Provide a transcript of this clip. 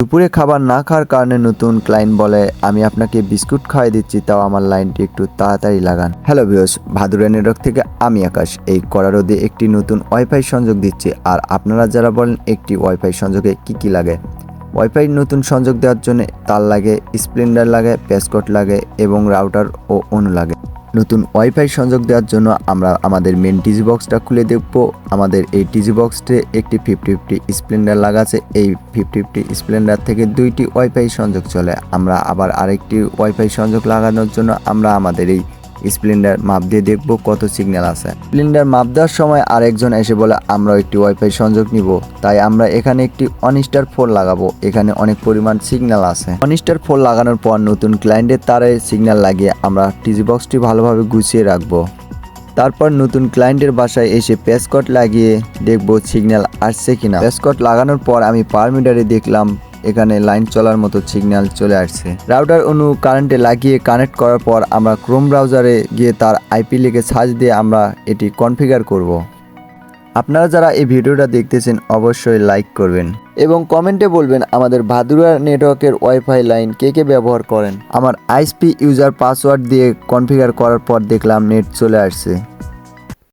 দুপুরে খাবার না খাওয়ার কারণে নতুন ক্লায়েন্ট বলে আমি আপনাকে বিস্কুট খাওয়াই দিচ্ছি, তাও আমার লাইনটি একটু তাড়াতাড়ি লাগান। হ্যালো ভিউয়ার্স, ভাদুরা নেটওয়ার্ক থেকে আমি আকাশ। এই কড়া রোদে একটি নতুন ওয়াইফাই সংযোগ দিচ্ছি। আর আপনারা যারা বলেন একটি ওয়াইফাই সংযোগে কি লাগে, ওয়াইফাই নতুন সংযোগ দেওয়ার জন্য তার লাগে, স্প্লেন্ডার লাগে, প্যাসকোড লাগে এবং রাউটার ও অনু লাগে। নতুন ওয়াইফাই সংযোগ দেওয়ার জন্য আমরা আমাদের মেন টিজি বক্সটা খুলে দেখব। আমাদের এই টিজি বক্সে একটি 5050 স্প্লেন্ডার লাগা আছে। এই 5050 স্প্লেন্ডার থেকে দুইটি ওয়াইফাই সংযোগ চলে। আমরা আবার আরেকটি ওয়াইফাই সংযোগ লাগানোর জন্য আমরা আমাদের এই স্প্লেন্ডার মাপ দিয়ে দেখব কত সিগন্যাল আছে। স্প্লেন্ডার মাপ দেওয়ার সময় আরেকজন এসে বলে আমরাও একটি ওয়াইফাই সংযোগ নিব, তাই আমরা এখানে একটি অনস্টার 4 লাগাবো। এখানে অনেক পরিমাণ সিগন্যাল আছে। অনস্টার 4 লাগানোর পর নতুন ক্লায়েন্টের তারে সিগন্যাল লাগিয়ে আমরা টিজি বক্সটি ভালোভাবে গুছিয়ে রাখবো। তারপর নতুন ক্লায়েন্টের বাসায় এসে প্যাসকোড লাগিয়ে দেখব সিগন্যাল আসছে কিনা। প্যাসকোড লাগানোর পর আমি পার মিটারে দেখলাম এখানে লাইন চলার মতো সিগন্যাল চলে আসছে। রাউটার অনু কারেন্টে লাগিয়ে কানেক্ট করার পর আমরা ক্রোম ব্রাউজারে গিয়ে তার আইপি লিখে সার্চ দিয়ে আমরা এটি কনফিগার করব। আপনারা যারা এই ভিডিওটা দেখতেছেন অবশ্যই লাইক করবেন এবং কমেন্টে বলবেন আমাদের ভাদুরা নেটওয়ার্কের ওয়াইফাই লাইন কে ব্যবহার করেন। আমার আইএসপি ইউজার পাসওয়ার্ড দিয়ে কনফিগার করার পর দেখলাম নেট চলে আসছে।